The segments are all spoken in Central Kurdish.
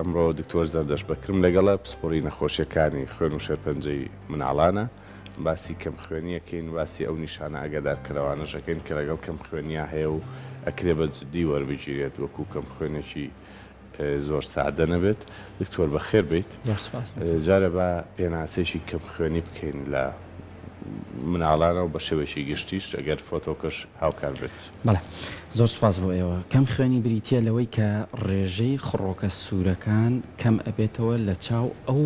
ئەمڕۆ دکتۆر زەردەش بەکرم لەگەڵە پسپۆری نەخۆشیەکانی خوێن و شێرپەنجەی مناڵانە باسی کەم خوێنیەکەین باسی ئەو نیشانە ئاگادارکەرەوانەشەکەین کە لەگەڵ کەم خوێنیا هەیە و ئەکرێ بە جددی وەربگیرێت وەکو کەم خوێنێکی زۆر سادە نەبێت. دکتۆر بەخێر بیت جارە بە پێناسێکی کەم خوێنی بکەین لە مناڵانە و بە شێوەیەکی گشتیش ئەگەر فۆتۆکەش هاوکار بێت. بەڵێ زۆر سپاس بۆ ئێوە. کەم خوێنی بریتە لەوەی کە ڕێژەی خڕۆکە سوورەکان کەم ئەبێتەوە لە چاو ئەو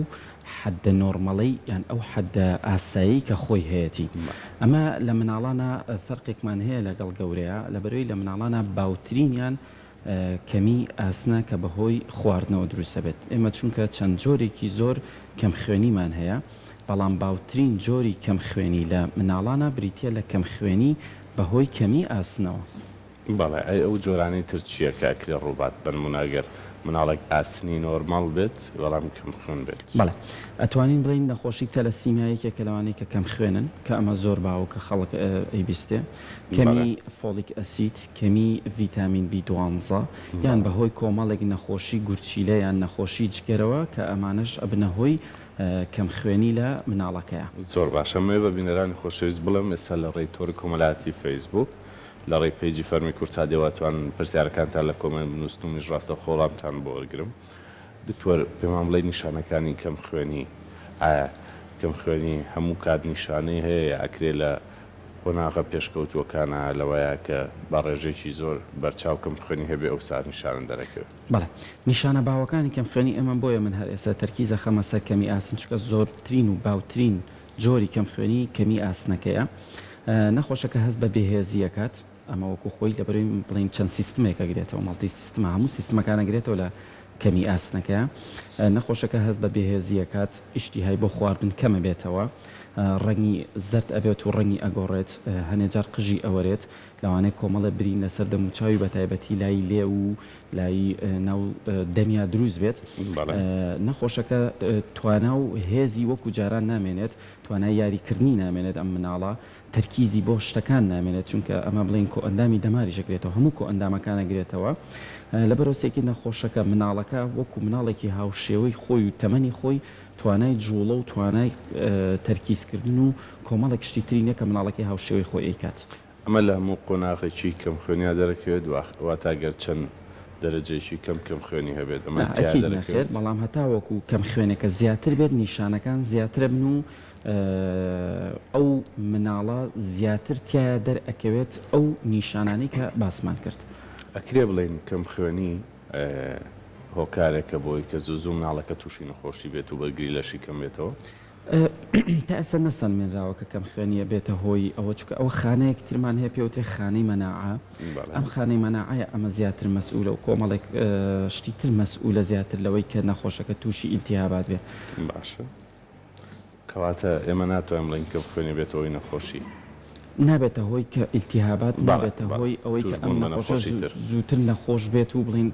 حەدە نۆرمەڵی یان ئەو حەدە ئاسایی کە خۆی هەیەی. ئەمە لە مناڵانە فەرقێکمان هەیە لەگەڵ گەورەیە لەبەرەوەی لە مناڵانە باوترینیان کەمی ئاسنە کە بەهۆی خواردنەوە دروستە بێت. ئێمە چونکە چەند جۆرێکی زۆر کەم خوێنیمان هەیە بەڵام باوترین جۆری کەم خوێنی لە مناڵانە بریتە لە کەم خوێنی بەهۆی کەمی ئاسنەوە. بەڵێ ئەو جۆرانی تر چییە کە ئەکرێ ڕووبات بنمونەگەر مناڵێک ئاسنی نۆرماڵ بێت بەڵام کەم خوێن بێت. بەڵێ ئەتوانین بڵین نەخۆشی تەلەسیمیایەکە کە لەوانەیە کە کەم خوێنن کە ئەمە زۆر باوە کە خەڵک ئەیبیستێ کەمی فۆلیک ئەسید کەمی ڤیتامین B12 یان بەهۆی کۆمەڵێک نەخۆشی گورچیلە یان نەخۆشی جگەرەوە کە ئەمانش ئەبنەهۆی کەم خوێنی لە مناڵەکەیە. زۆر باشە مێ بە بینەرانی خۆشەویست بڵم ئێستا لە ڕێی تۆری کۆمەڵایەتی فەیسبوک لە ڕێی پێیجی فەرمی کورچا دێواتوان پرسیارەکانتان لە کۆمنت بنووسن و منیش ڕاستە خۆڵامتان بۆ وەرگرم. دکتۆر پێمان بڵێ نیشانەکانی کەم خوێنی ئایا کەم خوێنی هەموو کات نیشانەی هەیە ئەکرێ لە قۆناغە پێشکەوتووەکانە لەوەیە کە بە ڕێژێکی زۆر بەرچاو کەم خوێنی هەبێ ئەو سات نیشانە دەرەکەوێت. بەڵێ نیشانە باوەکانی کەم خوێنی ئەمە بۆیە من هەر ئێستا تەرکیزە خەمە سەر کەمی ئاسن چکە زۆرترین و باوترین جۆری کەم خوێنی کەمی ئاسنەکەیە. نەخۆشەکە هەست بە بێهێزیەکات ئەمە وەکو خۆی لەبەرەوەی بڵین چەند سیستمێک ئەگرێتەوە مەڵتی سیستمە هەموو سیستمەکان ئەگرێتەوە لە کەمی ئاسنەکە. نەخۆشەکە هەست بە بێهێزیەکات ئیشتیهای بۆ خواردن کەمە بێتەوە ڕەنگی زەرد ئەبێت و ڕەنگی ئەگۆڕێت هەنێجار قژی ئەوەرێت لەوانەیە کۆمەڵە برین لەسەر دەموچاوی بە تایبەتی لای لێ و لای ناو دەمیا دروست بێت. نەخۆشەکە توانا و هێزی وەکو جاران نامێنێت توانای یاریکردنی نامێنێت ئەم مناڵە تەرکیزی بۆ شتەکان نامێنێت چونکە ئەمە بڵین کۆ ئەندامی دەماریشەکرێتەوە هەموو کۆ ئەندامەکان ئەگرێتەوە. لەبەرەوەسێکی نەخۆشەکە مناڵەکە وەکو مناڵێکی هاوشێوەی خۆی و تەمەنی خۆی توانای جوڵە و توانای تەرکیزکردن و کۆمەڵێک شتی ترینە کە مناڵەکەی هاوشێوەی خۆی ئەیکات. ئەمە لە هەموو قۆناغێکی کەم خوێنیا دەرەکەوێت واتاگەر چەند دەرەجێکی کەم خوێنی هەبێت ئەمە دەرەکەوێت بەڵام هەتا وەکو کەم خوێنەکە زیاتر بێت نیشانەکان زیاترە بن و ئەو مناڵە زیاتر تایە دەرئەکەوێت ئەو نیشانانەی کە باسمان کرد. ئەکرێ بڵین کەم خوێنی هۆکارێکە بۆی کە زوو مناڵەکە تووشی نەخۆشی بێت و بەرگری لەشی کەم بێتەوە. تا ئێستا نەسەنمێنراوە کە کەم خوێنیە بێتە هۆی ئەوە چکە ئەوە خانەیەک ترمان هەیە پێوترێ خانەی مەناعە. ئەم خانەی مەناعەیە ئەمە زیاتر مەسئولە و کۆمەڵێک شتی تر مەسئولە زیاتر لەوەی کە نەخۆشەکە تووشی ئیلتیهابات بێت. باشە کەواتە ئێمە ناتوانین بڵین کەم خوێنی بێتەوەی نەخۆشی نابێتە هۆی کە ئیلتیهابات نابێتە هۆی ئەوەی کە ئەم نەخۆشە زووتر نەخۆش بێت و بڵین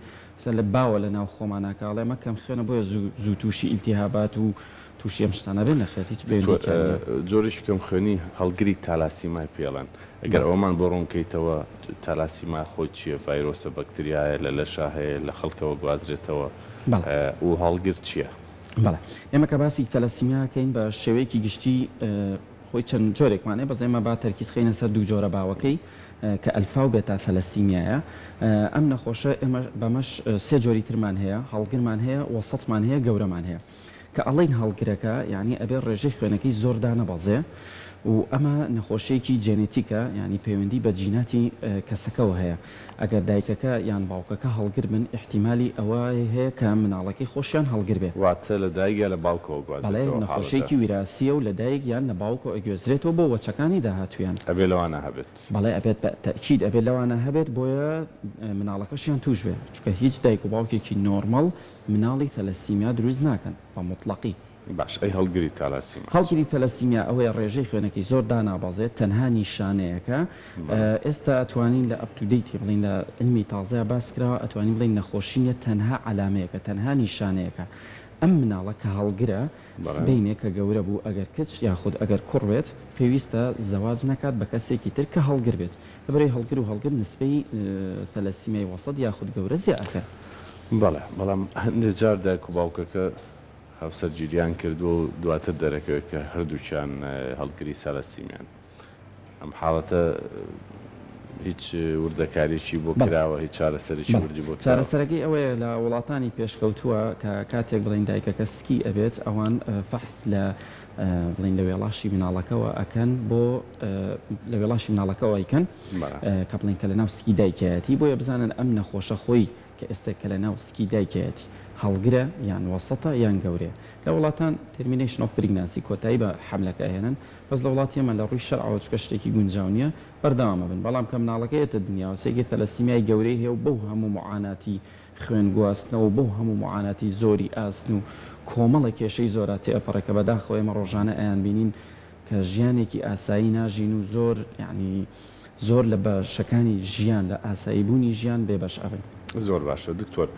لە باوە لە ناو خۆماناکەڵێ ئەمە کەم خوێنە بۆیە زوو تووشی ئیلتیهابات و تووشی ئەم شتانە بێ نەخێت هیچ جۆرێکی کەم خوێنی هەڵگری تالاسیمای پێڵەن ئەگەر ئەومان بۆ ڕوونکەیتەوە تالاسیما خۆی چییە ڤایرۆسە بەکتریایە لە لەشا هەیە لە خەڵکەوە گوازرێتەوە و هەڵگر چییە؟ بەڵێ ئێمە کە باسی تەلەسیمیاکەین بە شێوەیەکی گشتی خۆی چەند جۆرێکمانێ بەزێ ئێمە با تەرکیز خینە سەر دوو جۆرە باوەکەی کە ئەلفا و بێتا تەلەسیمیایە. ئەم نەخۆشە ئێمە بەمەش سێ جۆری ترمان هەیە هەڵگرمان هەیە وەسەطمان هەیە گەورەمان هەیە کە ئەڵین هەڵگرەکە یعنی ئەبێ ڕێژەی خوێنەکەی زۆر دانەبەزێ و ئەمە نەخۆشیەکی جێنێتیکە ینی پەیوەندی بە جیناتی کەسەکەەوە هەیە. ئەگەر دایکەکە یان باوکەکە هەڵگر بن احتیمالی ئەوە هەیە کە مناڵەکەی خۆشیان هەڵگر بێ واتە لە دایکە لە باوکەوە گوازرێتەوە نەخۆشیێکی ویراسیە و لە دایک یان لە باوکە ئەگوێزرێتەوە بۆ وەچەکانی داهاتویان ئەبێ لەوانە هەبێت. بەڵێ ئەبێت بە تەکید ئەبێت لەوانە هەبێت بۆیە مناڵەکەشیان توش بێ چکە هیچ دایک و باوکێکی نۆرمەڵ مناڵی تەلەسیمیا دروست ناکەن بە مطلقی. باش ئەی هەڵگری تالاسیما هەڵگری تەلەسیمیا ئەوەیە ڕێژەی خوێنەکەی زۆر دانابازێت تەنها نیشانەیەەکە. ئێستا ئەتوانین لە ئەپتودەیتی بڵین لە علمی تازەیە باسکراوە ئەتوانین بڵین نەخۆشیە تەنها علامەیەەکە تەنها نیشانەیەەکە. ئەم مناڵە کە هەڵگرە سبینێک کە گەورە بوو ئەگەر کچ یاخود ئەگەر کوڕ بێت پێویستە زەواج نکات بە کەسێکی تر کە هەڵگر بێت لەبەرەوەی هەڵگر و هەڵگر نسبەی تەلەسیمیای وەسەط یاخود گەورە زیاترە. بەڵێ بەڵام هەندێک جار دایک و باوکەکە هەوسەرگیریان کردو و دواتر دەرەکەوێت کە هەردووچیان هەڵگری سەرسیمیان ئەم حاڵەتە هیچ وردەکارێکی بۆ کراوە هیچ چارەسەرێکی وردی بۆ چارەسەرەکەی ئەوەیە لە وڵاتانی پێشکەوتووە کە کاتێک بڵین دایکەکە سکی ئەبێت ئەوان فەحس لە بڵین لە وێڵاشی مناڵەکەەوە ئەکەن بۆ لە وێڵاشی مناڵەکەەوە ئەیکەن کە بڵین کە لە ناو سکی دایکایەتی بۆیە بزانن ئەم نەخۆشە خۆی کە ئێستا کە لە ناو سکی دایکایەتی هەڵگرە یان وەسەتە یان گەورەیە لە وڵاتان ترمینیشن ئۆف پرگنانسی کۆتایی بە حملەکە هێنن بەس لە وڵاتی ئێمە لە ڕووی شەرعەوە چکە شتێکی گونجاو نییە بەردەوامە بن بەڵام کە مناڵەکەیەتە دنیاوە سێگی تەلەسیمیای گەورەی هەیە و بەو هەموو معاناتی خوێن گواستنەوە بەو هەموو معاناتی زۆری ئاستن و کۆمەڵە کێشەی زۆراتی ئەپەڕەکە بەداخەوە ئێمە ڕۆژانە ئەیان بینین کە ژیانێکی ئاسایی ناژین و زۆر یعنی زۆر لە بەشەکانی ژیان لە ئاساییبوونی ژیان بێبەش ئەبن زۆر باشە دکتۆر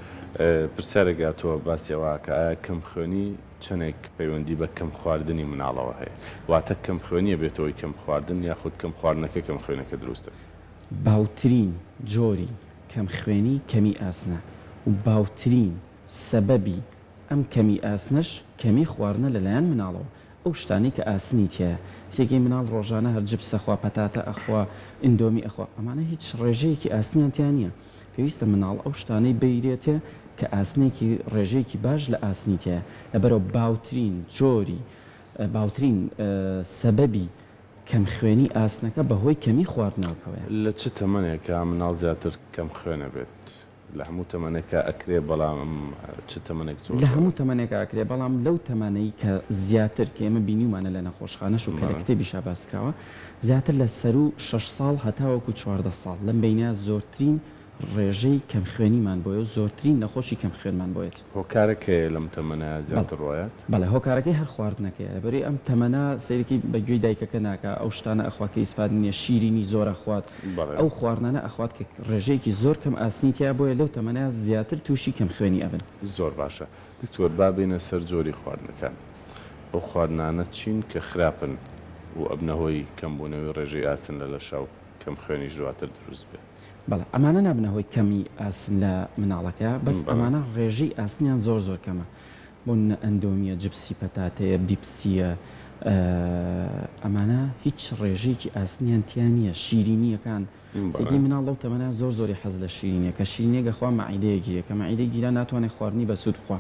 پرسیارێکاتەوە باسیەوە کە ئایا کەم خوێنی چەندێک پەیوەندی بە کەم خواردنی مناڵەوە هەیە واتە کەم خوێنیە بێتەوەی کەم خواردن یاخود کەم خواردنەکە کەم خوێنەکە دروستە باوترین جۆری کەم خوێنی کەمی ئاسنە و باوترین سەبەبی ئەم کەمی ئاسنەش کەمی خواردنە لەلایەن مناڵەوە ئەو شتانی کە ئاسنی تایە سێگەی مناڵ ڕۆژانە هەر جبسە خوا پەتاتە ئەخوا ئیندۆمی ئەخوا ئەمانە هیچ ڕێژەیەکی ئاسنیان تیان نییە پێویستە مناڵ ئەو شتانەی بەیرێتێ کە ئاسنێکی ڕێژەیەکی باش لە ئاسنی تایە لەبەرەوە باوترین جۆری باوترین سەبەبی کەم خوێنی ئاسنەکە بەهۆی کەمی خواردنەوەکەوەیە لە چ تەمەنێکە مناڵ زیاتر کەم خوێنە بێت لە هەموو تەمەنێکە ئەکرێ بەڵام چ تەمەنێک لە هەموو تەمەنێکە ئەکرێ بەڵام لەو تەمانەی کە زیاتر کە ئێمە بینیمانە لە نەخۆشخانەش و کە لە کتێبی شاباسکراوە زیاتر لە سەر و 6 ساڵ هەتاوەکو 14 ساڵ لەم بینە زۆرترین ڕێژەی کەم خوێنیمان بۆیە و زۆرترین نەخۆشی کەم خوێنمان بۆیێت هۆکارەکەی لەم تەمەنە زیاتر ڕۆیات بەڵێ هۆکارەکەی هەر خواردنەکەی لەبەری ئەم تەمەنا سەیرکی بەگوێی دایکەکە ناکە ئەو شتانە ئەخواکە ئیسفاد نییە شیرینی زۆرە خوات ئەو خواردنانە ئەخوات کە ڕێژەیەکی زۆر کەم ئاسنی تیا بۆیە لەو تەمەنە زیاتر تووشی کەم خوێنی ئەبن زۆر باشە دکتۆر بابینە سەر جۆری خواردنەکان ئەو خواردنانە چین کە خراپن و ئەبنەهۆی کەمبوونەوەی ڕێژەی ئاسن لە شەو کەم خوێنیش دواتر دروست بێت بەڵێ ئەمانە نابنەهۆی کەمی ئاسن لە مناڵەکە بەس ئەمانە ڕێژەی ئاسنیان زۆر زۆر کەمە بۆ ئەندۆمیە جبسی پەتاتەیە بیپسیە ئەمانە هیچ ڕێژەیەکی ئاسنیان تیان نییە شیرینیەکان سێگەی مناڵ لەو تەمەنە زۆر زۆری حەز لە شیرینیە کە شیرینێگە خوا مەعیدەیە گیرە کە مەعیدەی گیرە ناتوانێت خواردنی بە سوود بخوا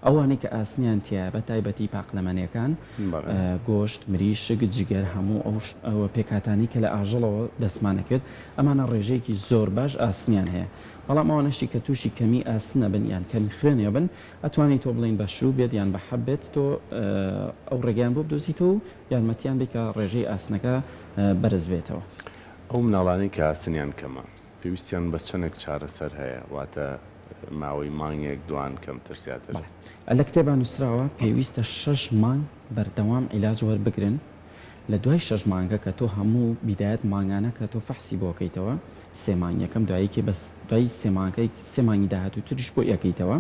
ئەوانەی کە ئاسنیان تایە بە تایبەتی پاقلەمەنیەکان گۆشت مریشک جگەر هەموو ئەوە پێکاتانی کە لە ئاژەڵەوە دەستمانەکرد ئەمانە ڕێژەیەکی زۆر باش ئاسنیان هەیە بەڵام ئەوانەشی کە تووشی کەمی ئاسنە بن یان کەمی خوێنێ بن ئەتوانی تۆ بڵین بە شروع بێت یان بە حەبێت تۆ ئەو ڕێگەیان بۆ بدۆزیتەوە و یارمەتیان بێت کە ڕێژەی ئاسنەکە بەرز بێتەوە ئەو مناڵانی کە ئاسنیان کەمە پێویستیان بە چەندێک چارەسەر هەیە واتە ماوەی مانگێک دوان کەم ترسیاتر لە کتێبان نووسراوە پێویستە 6 مانگ بەردەوام عیلاج وەربگرن لە دوای 6 مانگە کە تۆ هەموو بیدایەت مانگانە کە تۆ فەحسی بۆکەیتەوە سێ مانگ یەکەم دواییکە بەس دوای سێ مانگی داهاتوو تریش بۆ یەکەیتەوە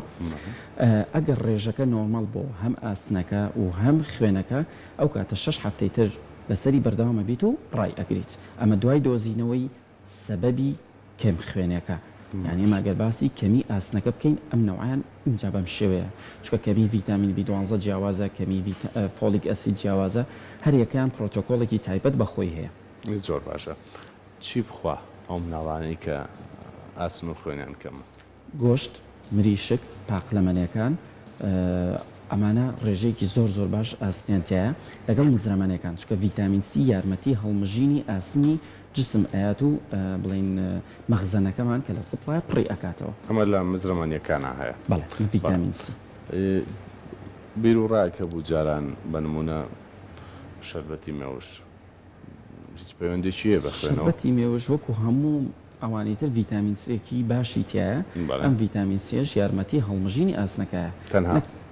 ئەگەر ڕێژەکە نۆرمەڵ بۆ هەم ئاسنەکە و هەم خوێنەکە ئەو کاتە 6 هەفتەی تر لەسەری بەردەوامە بیت و ڕای ئەگریت ئەمە دوای دۆزینەوەی سەبەبی کەم خوێنەکە یعنی ماگەر باسی کەمی ئاسنەکە بکەین ئەم نەوعیان اینجا بەم شێوەیە چکە کەمی ڤیتامین B12 جیاوازە کەمی فۆلیک ئەسید جیاوازە هەر یەکەیان پرۆتۆکۆڵێکی تایبەت بەخۆی هەیە زۆر باشە چی بخوا ئەو مناڵانەی کە ئاسن و خوێنیان کەمە گۆشت مریشک پاقلەمەنیەکان ئەمانە ڕێژەیەکی زۆر زۆر باش ئاستێنتیایە لەگەڵ مزرەمانەکان چکە ڤیتامین C یارمەتی هەڵمژینی ئاسنی جسم ئاات و بڵین مەخزەنەکەمان کە لە سپڵای پڕی ئەکاتەوە ئەمە لە مزرەمانیەکانە هەیە بەڵێ ڤیتامین C بیر و ڕایکە بوو جاران بە نمونە شەربەتی مێوش هیچ پەیوەندێکی هەیە بە خوێنەوە شەربەتی مێوش وەکو هەموو ئەوانی تر ڤیتامین سێکی باشی تایە ئەم ڤیتامین سێش یارمەتی هەڵمژینی ئاسنەکەیە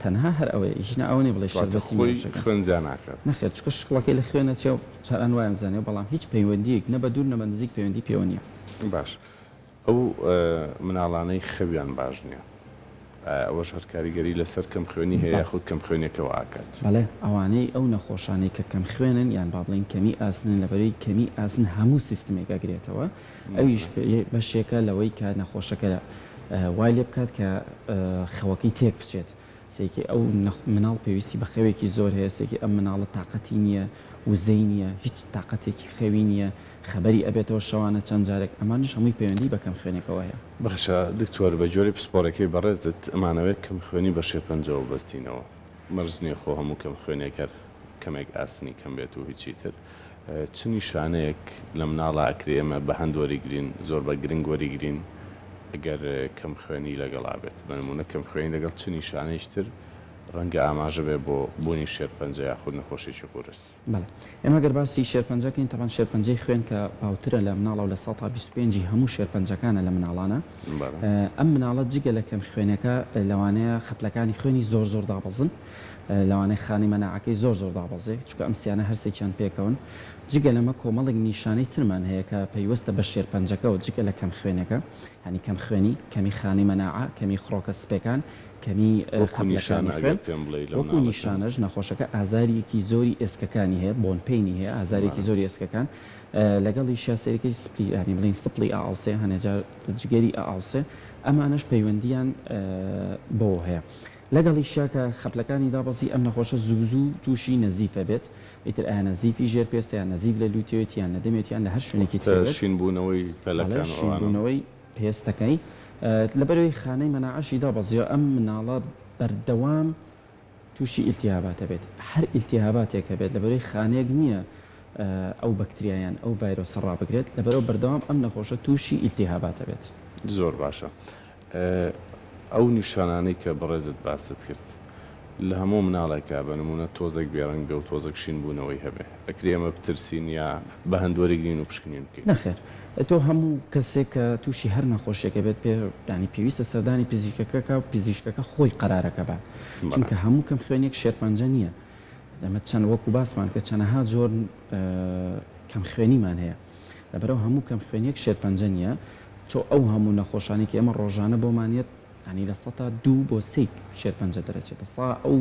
تەنها هەر ئەوەیە هیچ ناوەنێ بڵێ شەربەتی خوێنجیان ناکات نەخێت چکە شکڵەکەی لە خوێنە چێ و چاران وایان زانێ بەڵام هیچ پەیوەندیەک نە بە دوور نە بە نزیک پەیوەندی پێوە نییە باش ئەو مناڵانەی خەویان باش نییە ئەوەش هەر کاریگەری لەسەر کەم خوێنی هەیە خودت کەم خوێنێکەوە ئاکات بەڵێ ئەوانەی ئەو نەخۆشانەی کە کەم خوێنن یان با بڵین کەمی ئاسنن لەبەرەوەی کەمی ئاسن هەموو سیستمێک ئەگرێتەوە ئەویش بەشێکە لەوەی کە نەخۆشەکە وای لێ بکات کە خەوەکەی تێک بچێت سێکی ئەو مناڵ پێویستی بە خەوێکی زۆر هەیە سێکی ئەم مناڵە تااقەتی نییە وزەی نییە هیچ تااقەتێکی خەوی نییە خەبەری ئەبێتەوە شەوانە چەند جارێک ئەمانش هەمووی پەیوەندی بەکەم خوێنێکەوە هەیە بەخشە دکتۆر بە جۆری پسپۆرەکەی بەڕێزت ئەمانەوەی کەم خوێنی بە شێپەنجەوە بەستینەوە مەرز نییە خۆ هەموو کەم خوێنێکەر کەمێک ئاسنی کەم بێت و هیچی تر چ نیشانەیەک لە مناڵە ئەکرێ ئێمە بە هەندۆری گرین زۆر بە گرنگ وەریگرین ئەگەر کەم خوێنی لەگەڵا بێت بەنمونە کەم خوێنی لەگەڵ چ نیشانەیشتر ڕەنگە ئاماژە بێ بۆ بوونی شێرپەنجە یاخود نەخۆشیی قورس بەڵێ ئێمە گەر باسی شێرپەنجەکەین تەبان شێرپەنجەی خوێن کە باوترە لە مناڵە و لە 125 هەموو شێرپەنجەکانە لە مناڵانە ئەم مناڵە جگە لە کەم خوێنەکە لەوانەیە خەپلەکانی خوێنی زۆر دابەزن لەوانەیە خانی مەناعەکەی زۆر دابەزێ چونکە ئەم سیانە هەرسێکیان پێکەون جگە لەمە کۆمەڵێک نیشانەی ترمان هەیە کە پەیوەستە بە شێرپەنجەکە و جگە لە کەم خوێنەکە ینی کەم خوێنی کەمی خانی مەناعە کەمی خڕۆکە سپێکان کەمی خەپلەکانی خوێن وەکو نیشانەش نەخۆشەکە ئازاریەکی زۆری ئێسکەکانی هەیە بۆن پێینی هەیە ئازارێکی زۆری ئێسکەکان لەگەڵی شاسەرەکەی سپلی ینی بڵین سپلی ئاوسێ هەنێجار جگەری ئاوسێ ئەمانش پەیوەندیان بۆ هەیە لەگەڵی شاکە خەپلەکانی دابەزی ئەم نەخۆشە زوو تووشی نەزیفە بێت ئیتر ئایا نەزیفی ژێر پێستیان نەزیف لە لوتێتیان نەدەمێتیان لە هەر شوێنێکی شینبوونەوەی پەلەکانبوونەوەی پێستەکەی لەبەرەوەی خانەی مەناعەشی دابەزیەوە ئەم مناڵە بەردەوام تووشی ئیلتیهاباتە بێت هەر ئیلتیهاباتێکە بێت لەبەرەوەی خانەیەک نییە ئەو بەکتریایان ئەو ڤایرۆسە ڕابگرێت لەبەرەوە بەردەوام ئەم نەخۆشە تووشی ئیلتیهاباتە بێت زۆر باشە ئەو نیشانانەی کە بەڕێزت باست کرد لە هەموو مناڵێکە بە نمونە تۆزێک بێڕنگ بێ و تۆزێک شینبوونەوەی هەبێ ئەکری ئەمە بترسین یا بە هەندوەری گرین و پشکنین بکەین نەخێر تۆ هەموو کەسێک کە تووشی هەر نەخۆشیەکە بێت پێ ینی پێویستە سەردانی پزیکەکە و پزیشکەکە خۆی قەرارەکە بە چونکە هەموو کەم خوێنێک شێرپەنجە نییە دەمە چەند وەکو باسمان کە چەنەها زۆر کەم خوێنیمان هەیە لەبەرەوە هەموو کەم خوێنێک شێرپەنجە نییە چۆ ئەو هەموو نەخۆشانی کە ئێمە ڕۆژانە بۆمانێت ینی لە 2 بۆ 3 شێرپەنجە دەرەچێت بەسا ئەو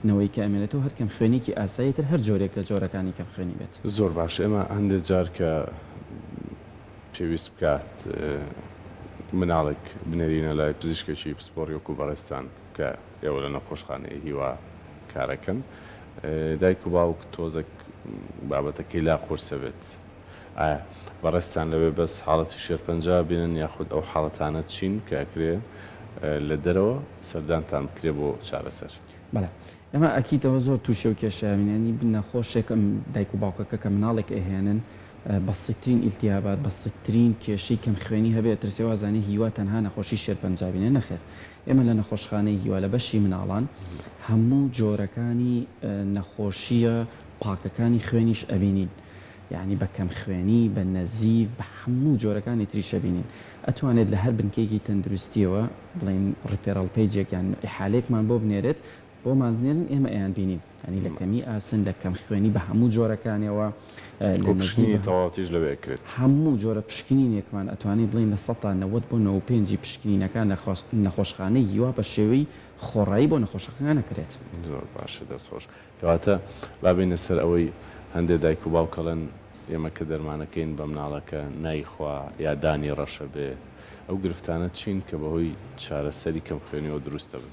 نەوەی کە ئەمێنێتەوە هەر کەم خوێنێکی ئاساییتر هەر جۆرێک لە جۆرەکانی کەم خوێنی بێت زۆر باش ئێمە هەندێک جار کە پێویست بکات مناڵێک بنێرینە لای پزیشکێکی پسپۆری وەکو بەڕێستان کە ئێوە لە نەخۆشخانەیە هیوا کارەکەن دایک و باوک تۆزێک بابەتەکەی لا قورسە بێت ئایا بەڕێستان لەوێ بەس حاڵەتی شێرپەنجە بینن یاخود ئەو حاڵەتانە چین کە ئەکرێ لە دەرەوە سەردانتان بکرێ بۆ چارەسەر بەڵێ ئێمە ئەکیتەوە زۆر تووشێ و کێشاوینێنی نەخۆشێکم دایک و باوکەکە کە مناڵێک ئەهێنن بەسیترین ئیلتیابات بەسیترین کێشەی کەم خوێنی هەبێت ترسێوازانی هیوا تەنها نەخۆشی شێرپەنجابینێ نەخێر ئێمە لە نەخۆشخانەی هیوا لە بەشی مناڵان هەموو جۆرەکانی نەخۆشیە پاکەکانی خوێنیش ئەبینین یعنی بە کەم خوێنی بە نەزیف بە هەموو جۆرەکانی تریشە بینین ئەتوانێت لە هەر بنکێکی تەندروستیەوە بڵین ڕیفێرەڵ پێیجێکیان ئیحالێکمان بۆ بنێرێت بۆمان بنێرن ئێمە ئەیان بینین ینی لە کەمی ئاسن لە کەم خوێنی بە هەموو جۆرەکانەوە تەواوەتیش لەوێکرێت هەموو جۆرە پشکنینێکمان ئەتوانێت بڵین لە 90 بۆ 95 پشکنینەکان نەخۆشخانەی هیوا بە شێوەی خۆڕایی بۆ نەخۆشەکان نەکرێت زۆر باشە دەستخۆش کەواتە بابینە سەر ئەوەی هەندێک دایک و باوکەڵەن ئێمە کە دەرمانەکەین بە مناڵەکە نایخوا یادانی ڕەشە بێ ئەو گرفتانە چین کە بەهۆی چارەسەری کەم خوێنیەوە دروستە بن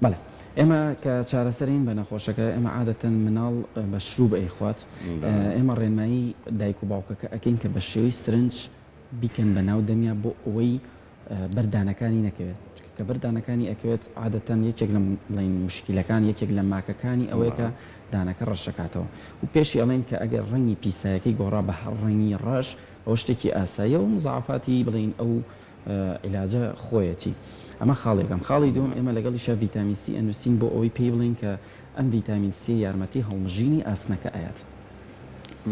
بەڵێ ئێمە کە چارەسەرین بە نەخۆشەکە ئێمە عادەتەن مناڵ بە شروع ئەیخوات ئێمە ڕێنمایی دایک و باوکەکە ئەکەین کە بە شێوەی سرنج بیکەن بە ناو دەمیا بۆ ئەوەی بەردانەکانی نەکەوێت کە بەردانەکانی ئەکەوێت عادەتەن یەکێک لە بڵین مشکلەکان یەکێک لە ماکەکانی ئەوەیە کە دانەکە ڕەشەکاتەوە و پێشی ئەڵێن کە ئەگەر ڕەنگی پیسایەکەی گۆڕا بە هەر ڕەنگی ڕەش ئەو شتێکی ئاساییە و مزعفاتی بڵین ئەو عیلاجە خۆیەتی ئەمە خاڵێکم خاڵی دوم ئێمە لەگەڵی شە ڤیتامین سی ئەنووسین بۆ ئەوەی پێی بڵین کە ئەم ڤیتامین سی یارمەتی هەڵمژینی ئاسنەکە ئاات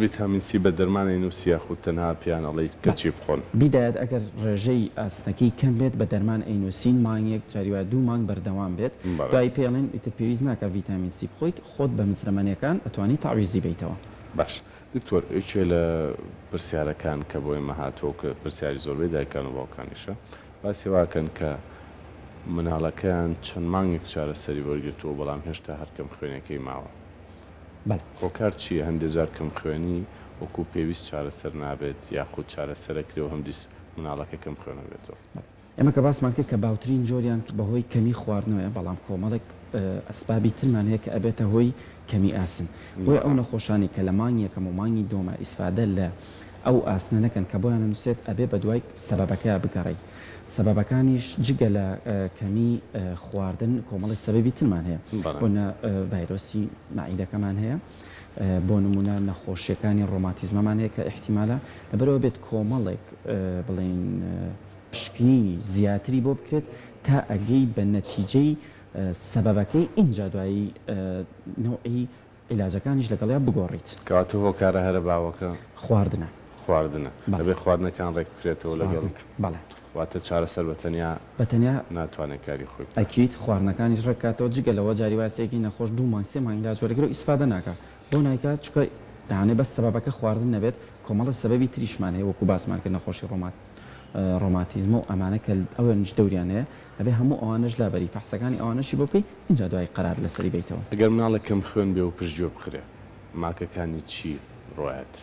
ڤیتامین سی بە دەرمانی نووسیا خود تەنها پیانەڵی کەچی بخۆن بیدایەت ئەگەر ڕێژەی ئاسنەکەی کەم بێت بە دەرمان ئەینوسین مانگێک جاریوا 2 مانگ بەردەوام بێت دوای پێڵێن ئیتر پێویست ناکە ڤیتامین سی بخۆیت خۆت بە مزرەمەنیەکان ئەتوانی تاویزی بیتەوە باش دکتۆر ئەوکێ لە پرسیارەکان کە بۆی مەهاتۆ کە پرسیاری زۆربەی دایکان و باوکانیشە باسی واکەن کە مناڵەکەیان چەند مانگێک چارەسەری وەرگرتووە بەڵام هێشتا هەر کەم خوێنەکەی ماوە هۆکار چییە هەندێک جار کەم خوێنی وەکو پێویست چارەسەر نابێت یاخود چارەسەرەکرێەوە هەم دیس مناڵەکە کەم خوێنە بێتەوە ئێمە کە باسمان کرد کە باوترین جۆریان بەهۆی کەمی خواردنەوەی بەڵام کۆمەڵێک ئەسبابی ترمان هەیە کە ئەبێتە هۆی کەمی ئاسن بۆی ئەو نەخۆشانی کە لە مانگی یەکەم و مانگی دۆمە ئیسفادە لە ئەو ئاسنە نەکەن کە بۆیان نووسێت ئەبێ بە دوای سەبەبەکە بگەڕی سەبەبەکانیش جگە لە کەمی خواردن کۆمەڵی سەبەبی ترمان هەیە بۆنە ڤایرۆسی مەعیدەکەمان هەیە بۆ نمونە نەخۆشیەکانی ڕۆماتیزمەمان هەیە کە احتیمالە لەبەرەوە بێت کۆمەڵێک بڵێن پشکنینی زیاتری بۆ بکرێت تا ئەگەی بە نەتیجەی سەبەبەکەی اینجا دوایی نوعی عیلاجەکانیش لەگەڵیا بگۆڕیت کەواتە هۆکارە هەرە باوەکە خواردنە دەبێت خواردنەکان ڕێک بکرێتەوە لەگەڵ بەڵێ واتە چارەسەر بەتەنیا ناتوانێت کاری خۆی ئەکییت خواردنەکانیش ڕێکاتەوە جگە لەوە جاریواسەیەکی نەخۆش 2 مانگ 3 مانگ لاجوەرەگەر و ئیسفادە ناکە بۆ نایکات چکە داانێ بەس سەبەبەکە خواردن نەبێت کۆمەڵە سەبەبی تریشمان هەیە وەکو باسمان کرد نەخۆشی ڕۆماتیزم و ئەمانە کە ئەوەنج دەوریانەیە ئەبێ هەموو ئەوانش لابەری فەحسەکانی ئەوانەشی بۆ بکەی اینجا دوای قەرار لەسەری بیتەوە ئەگەر مناڵێکم خوێن بێ و پشتگوێ بخرێ ماکەکانی چی ڕۆیەت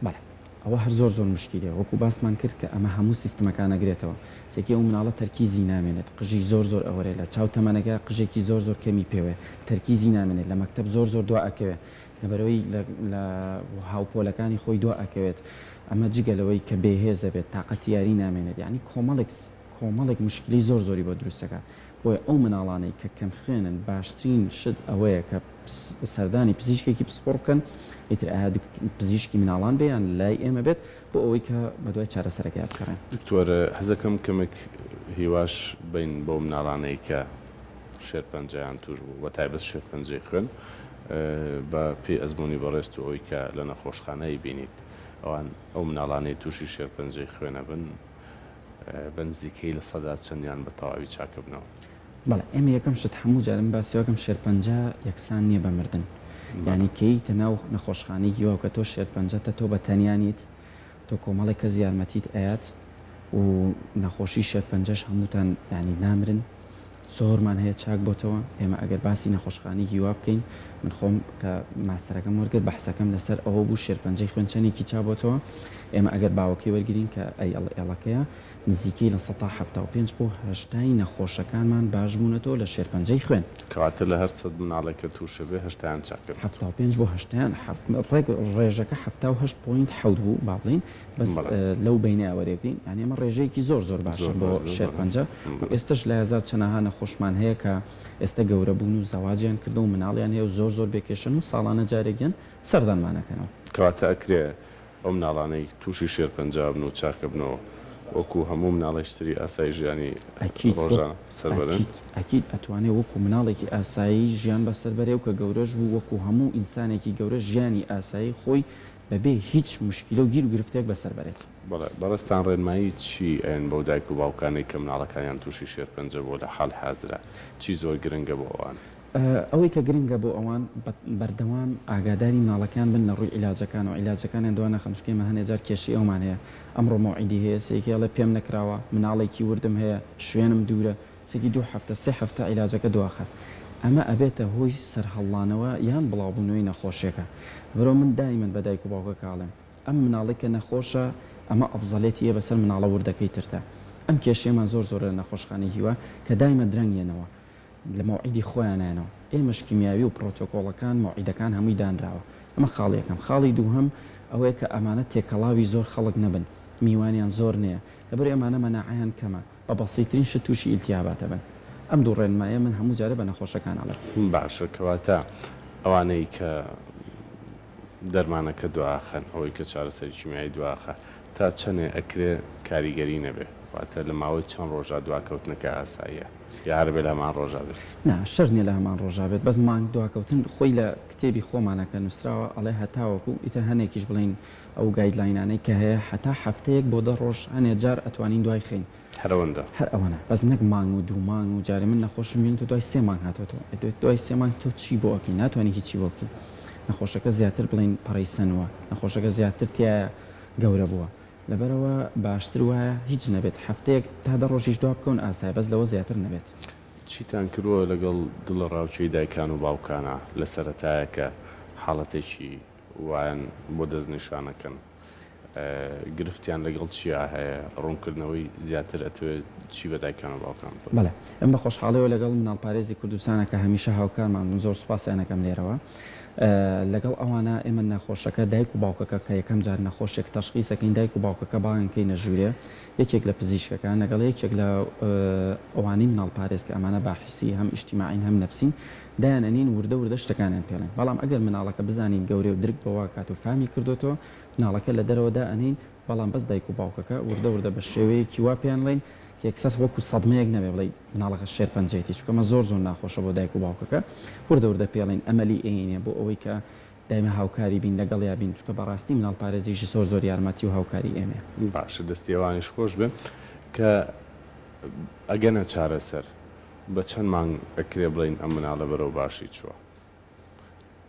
بەڵێ ئەوە هەر زۆر مشکیلە وەکو باسمان کرد کە ئەمە هەموو سیستمەکان نەگرێتەوە سێکی ئەو مناڵە تەرکیزی نامێنێت قژی زۆر ئەوەرێ لە چاو تەمەنەکە قژێکی زۆر کەمی پێوێ تەرکیزی نامێنێت لە مەکتەب زۆر دوا ئەکەوێت لەبەرەوەی لە هاوپۆلەکانی خۆی دوا ئەکەوێت ئەمە جگەلەوەی کە بێهێزە بێت تااقەتی یاری نامێنێت یعنی کۆمەڵێک مشکلی زۆری بۆ دروستەکات بۆیە ئەو مناڵانەی کە کەم خوێنن باشترین شت ئەوەیە کە سەردانی پزیشکێکی پسپۆڕ بکەن ئیتر پزیشکی مناڵان بێیان لای ئێمە بێت بۆ ئەوەی کە بە دوای چارەسەرەکە بکڕێن دکتۆرە هەزەکەم کەمێک هیواش بین بۆ مناڵانەی کە شێرپەنجەیان توش بوو بە تایبەت شێرپەنجەی خوێن بە پێی ئەزمموی بەڕێست و ئەوی کە لە نەخۆشخانەی بینیت ئەوان ئەو مناڵانەی تووشی شێرپەنجەی خوێنە بن بەنزیکەی لە سەدا چەندیان بە تەواوی چاکە بنەوە بەڵێ ئێمە یەکەم شت هەموو جارم باسیەکەم شێرپەنجە یەکسان نییە بە مردن یعنی کەیتە ناو نەخۆشخانەی یوە کە تۆ شێرپەنجەتە تۆ بە تەنیانیت تۆ کۆمەڵێک کە زیارمەتیت ئاات و نەخۆشی شێرپەنجەش هەمووتان ینی نامرن زۆرمان هەیە چاک بۆتەوە ئێمە ئەگەر باسی نەخۆشخانەی هیوا بکەین من خۆم کە ماستەرەکەم وەرگرت بەحسەکەم لەسەر ئەوە بوو شێرپەنجەی خوێنچەنێکی چابۆتەوە ئێمە ئەگەر باوەکی وەرگین کە ئەڵەکەیە نزیکەی لە 175 بۆ هەشتای نەخۆشەکانمان باش بوونەتەوە لە شێرپەنجەی خوێن کەواتە لە هەر سەد مناڵێکە تووشە بێ هەشتیان چاکە 75 بۆ هەشتیان ڕێژەکە 78.7 بوو با بڵین بەس لەو بینە وەرێگرین یعنی ئەمە ڕێژەیەکی زۆر باشە بۆ شێرپەنجە و ئێستش لە هزار چەنەها نەخۆشمان هەیە کە ئێستا گەورە بوون و زەواجیان کردو و مناڵیان هەیە و زۆر بێکێشن و ساڵانە جارێکیان سەردانمانەکەنەوە کەواتە ئەکرێ ئەو مناڵانەی تووشی شێرپەنجە بن و چاکە بنەوە وەکو هەموو مناڵێشتری ئاسایی ژیانی ڕۆژانە سەربەرن ئەکید ئەتوانێت وەکو مناڵێکی ئاسایی ژیان بە سەربەرێ و کە گەورەش بوو وەکو هەموو ئینسانێکی گەورە ژیانی ئاسایی خۆی بەبێ هیچ مشکلە و گیر و گرفتێک بەسەربەرێت بەڕستان ڕێنمایی چی ئەن بەو دایک و باوکانی کە مناڵەکانیان تووشی شێرپەنجە بۆ لە حاڵ حازرا چی زۆر گرنگە بۆ ئەوان ئەوەی کە گرنگە بۆ ئەوان بەردەوام ئاگاداری مناڵەکان بن لە ڕووی عیلاجەکان و عیلاجەکانیان دوانە خەمشکێمە هەنێجار کێشی ئەومان هەیە ئەمڕۆ مۆعیدی هەیە سێکیڵە پێم نەکراوە مناڵێکی وردم هەیە شوێنم دوورە سێکی 2 هەفتە 3 هەفتە عیلاجەکە دواخات ئەمە ئەبێتە هۆی سەرهەڵڵانەوە یان بڵاوبوونەوەی نەخۆشیەکە بەرەو من دایمەن بە دایک و باوکە کاڵێم ئەم مناڵێکە نەخۆشە ئەمە ئەفزەڵێتیە بەسەر مناڵە وردەکەی ترتە ئەم کێشەیەمان زۆر لە نەخۆشخانەی هیوا کە دایمە درەنگێنەوە لە مۆعیدی خۆیانانەوە ئێمەش کیمیاوی و پرۆتۆکۆڵەکان مۆعیدەکان هەمووی دانراوە ئەمە خاڵیەکەم خاڵی دووهەم ئەوەیە کە ئەمانە تێکەڵاوی زۆر خەڵک نەبن میوانیان زۆر نییە لەبەر ئەمانە مەناعیان کەمە بە بەسیترین شت تووشی ئیلتیاباتە بن ئەم دوو ڕێنمایە من هەموو جارە بە نەخۆشەکان ئەڵێ باشە کەواتە ئەوانەی کە دەرمانەکە دواخەن ئەوەی کە چارەسەری کیمیایی دواخە تا چەنێ ئەکرێ کاریگەری نەبێ واتە لە ماوەی چەند ڕۆژە دواکەوتنەکە ئاساییە یاڕبێ لە هەمان ڕۆژە بێت نا شەر نیە لە هەمان ڕۆژا بێت بەس مانگ دواکەوتن خۆی لە کتێبی خۆمانەکە نووسراوە ئەڵێ هەتاوەکو ئیتر هەنێکیش بڵین ئەو گایدلاینانەی کە هەیە حتا هەفتەیەک بۆ 10 ڕۆژ هەنێ جار ئەتوانین دوای خین هەرەوەندە هەر ئەوەنە بەس نەک مانگ و دوو مانگ و جارێ من نەخۆشم بین تو دوای 3 مانگ هاتوۆتەوە دوای 3 مانگ تۆ چی بۆ ئەکەی ناتوانانی هیچی بۆکەی نەخۆشەکە زیاتر بڵین پەڕیسەنەوە نەخۆشەکە زیاتر تایە گەورە بووە لەبەرەوە باشتر وایە هیچ نەبێت هەفتەیەک تا 10 ڕۆژیش دوا بکەون ئاسای بەس لەوە زیاتر نەبێت چیتان کردووە لەگەڵ دڵە ڕاوچەی دایکان و باوکانە لە سەرەتایە کە حاڵەتێکی وایەن بۆ دەستنیشانەکەن گرفتیان لەگەڵ چیا هەیە ڕوونکردنەوەی زیاتر ئەتوێت چی بە دایکانە باوکان بەڵێ ئەم بە خۆشحاڵیەوە لەگەڵ مناڵپارێزی کوردستانە کە هەمیشە هاوکارمان زۆر سوپاسیانەکەم لێرەوە لەگەڵ ئەوانە ئێمە نەخۆشەکە دایک و باوکەکە کە یەکەم جار نەخۆشێک تەشخیصەکەین دایک و باوکەکە باوێنکەی نەژوورێ یەکێک لە پزیشکەکان لەگەڵ یەکێک لە ئەوانی مناڵپارێز کە ئەمانە باحیسی هەم ئیجتیماعین هەم نەفسین دایانەنین وردە شتەکانیان پێڵێن بەڵام ئەگەر مناڵەکە بزانین گەورەی و درک بەوا کات و فامی کردوتەوە مناڵەکە لە دەرەوەدا ئەنین بەڵام بەس دایک و باوکەکە وردە بە شێوەیەکی وا پێیان لێن کێکسەس وەکو سەدمەیەک نەبێ بڵێ مناڵەکە شێرپەنجەیەتی چکەمە زۆر ناخۆشە بۆ دایک و باوکەکە وردە پێڵێن ئەمەلی ئەینێ بۆ ئەوەی کە دایمە هاوکاری بین لەگەڵ یا بین چکە بەڕاستی مناڵپارێزیشی زۆر یارمەتی و هاوکاری ئێمە باشە دەستیێوانیش خۆش بن کە ئەگەنە چارەسەر بە چەند مانگ ئەکرێ بڵین ئەم مناڵە بەرەو باشی چووە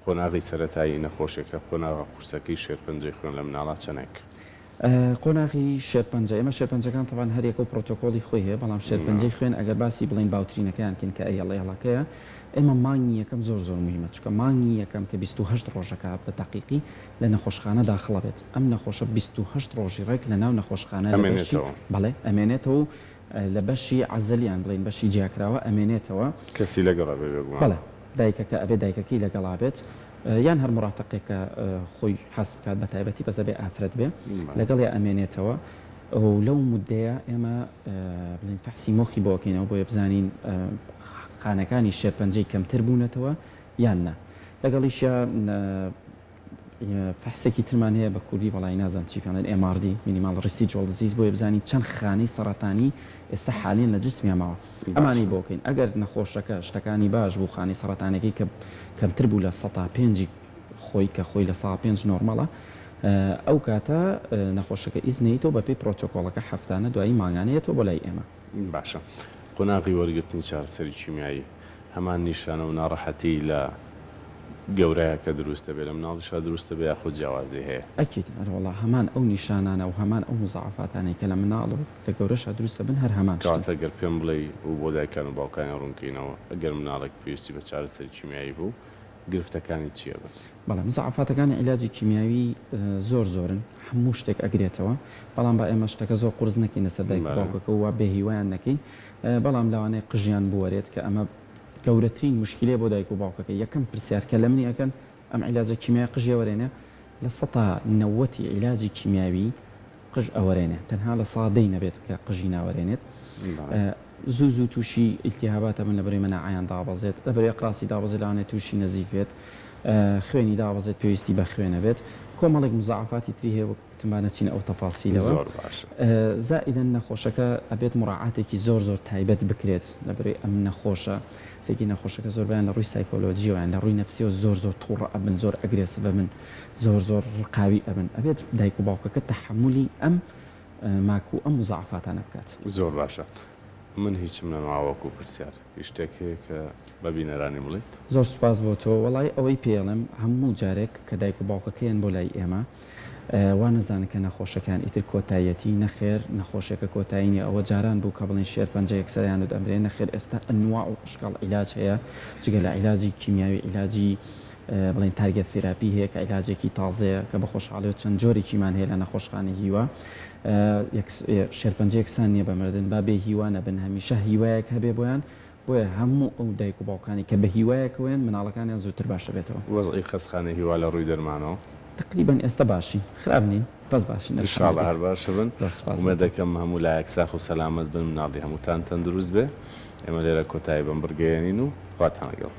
قۆناغی سەرەتایی نەخۆشیەکە قۆناغا قورسەکەی شێرپەنجەی خوێن لە مناڵە چەنێک قۆناغی شێرپەنجە ئێمە شێرپەنجەکان تەوان هەرێکە و پرۆتۆکۆلی خۆی هەیە بەڵام شێرپەنجەی خوێن ئەگەر باسی بڵین باوترینەکەیانکەن کە ئەڵەکەیە ئێمە مانگی یەکەم زۆر مهمە چکە مانگی یەکەم کە 28 ڕۆژەکە بە دقیقی لە نەخۆشخانە داخڵە بێت ئەم نەخۆشە 28 ڕۆژی ڕێک لە ناو نەخۆشخانە بەڵێ ئەمێنێتەوە لە بەشی عەزەلیان بڵین بەشی جیاکراوە ئەمێنێتەوە کەسی لەگەڵا بەڵێ دایکەکە ئەبێ دایکەکەی لەگەڵا بێت یان هەر مڕافقێکە خۆی حەسب بکات بە تایبەتی بەزە بێ ئافرەت بێ لەگەڵ ئەمێنێتەوە و لەو مدەیە ئێمە بڵین فەحسی مۆخی بۆکەینەوە بۆیە بزانین خانەکانی شێرپەنجەی کەمتر بوونەتەوە یان نا لەگەڵیشە فەحسێکی ترمان هەیە بە کوردی بەڵای نازانم چی پێڵێن MRD مینیمال ڕیسیجوەڵ دیزیز بۆیە بزانین چەند خانەی سەرەتانی ئێستا حالین لە جسمیان ماوە ئەمانی بۆکەین ئەگەر نەخۆشەکە شتەکانی باش بوو خانەی سەرەتانەکەی کە کەمتر بوو لە 105 خۆی کە خۆی لە 105 نۆرمەڵە ئەو کاتە نەخۆشەکە ئیزنیتەوە بەپێی پرۆتۆکۆڵەکە هەفتانە دوایی ماگانەیەتەوە بۆ لای ئێمە باشە قۆناغی وەرگرتنی چارەسەری کیمیایی هەمان نیشانە و ناڕەحەتی لە گەورەیە کە دروستە بێت لە مناڵیشا دروستە بێ یاخود جیاوازی هەیە ئەکید هەروەڵا هەمان ئەو نیشانانە و هەمان ئەو مزعفاتانەی کە لە مناڵ و لە گەورەشا دروستە بن هەر هەمان کاتە گەر پێم بڵێ و بۆ دایکان و باوکانی ڕوونکەینەوە ئەگەر مناڵێک پێویستی بە چارەسەری کیمیایی بوو گرفتەکانی چییە بن بەڵام مزعفاتەکانی عیلاجی کیمیاوی زۆرن هەموو شتێک ئەگرێتەوە بەڵام با ئێمە شتەکە زۆر قورس نەکەین لەسەر دایک و باوکەکە و بێهیوایان نەکەین بەڵام لەوانەیە قژیان بوەرێت کە ئەمە گەورەترین مشکلێ بۆ دایک و باوکەکە یەکەم پرسیارکە لە منی ئەەکەن ئەم عیلاجە کیمیای قژێ وەرێنێ لە 190 عیلاجی کیمیاوی قژ ئەوەرێنێ تەنها لە سادەی نەبێت کە قژی ناوەرێنێت زوو تووشی ئیلتیهاباتە من لەبەرەوەی مەناعیان دابەزێت لەبەرەوەی قراسی دابەزێت لەوانێت تووشی نەزیفێت خوێنی دابەزێت پێویستی بە خوێنە بێت کۆمەڵێک مزعفاتی تری هەیە وەکتمانە چینە ئەو تەفاسیلەوە زائیدەن نەخۆشەکە ئەبێت مڕاعاتێکی زۆر بکرێت لەبەرەوەی ئەم نەخۆشە سێکی نەخۆشەکە زۆر بەیان لە ڕووی سایکۆلۆجیەوەیان لە ڕووی نەفسیەوە زۆر تووڕە ئەبن زۆر ئەگرێسڤ بن زۆر ڕقاوی ئەبن ئەبێت دایک و باوکەکە تەحملی ئەم ماکو ئەم مزعفاتانە بکات زۆر باشە من هیچم نەماوەکو پرسیار شتێک هەیە کە بەبینەرانی بڵێت زۆر سوپاس بۆ تۆ وەڵای ئەوەی پێڵم هەموو جارێک کە دایک و باوکەکەیان بۆ لای ئێمە وا نەزانن کە نەخۆشەکان ئیتر کۆتایەتی نەخێر نەخۆشیەکە کۆتایینی ئەوە جاران بوو کە بڵێن شێرپەنجە یەکسەریان و ئەمرێ نەخێر ئێستا ئەنواع و شکاڵ عیلاج هەیە جگە لە عیلاجی کیمیاوی عیلاجی بڵێن تارگەت تێراپی هەیە کە عیلاجێکی تازەیە کە بە خۆشحاڵی و چەند جۆرێکیمان هەیە لە نەخۆشخانەی هیوا شێرپەنجە یەکسان نییە بە مردن با بێ هیوا نەبن هەمیشە هیوایەک هەبێ بۆیان بۆیە هەموو ئەو دایک و باوکانی کە بە هیوایەکەوێن مناڵەکانیان زووتر باشە بێتەوە وەزعی خەسخانەی هیوا لە ڕووی دەرمانەوە تقریبا ئێستا باشی خراپ نین بەس باشین ئینشاڵڵا هەر باشە بن ومە دەکەم هەموو لایەک ساخ و سەلامەت بن مناڵی هەمووتان تەندروست بێ ئێمە لێرە کۆتایی بەم بڕگەیەنین و خواتان لەگەڵ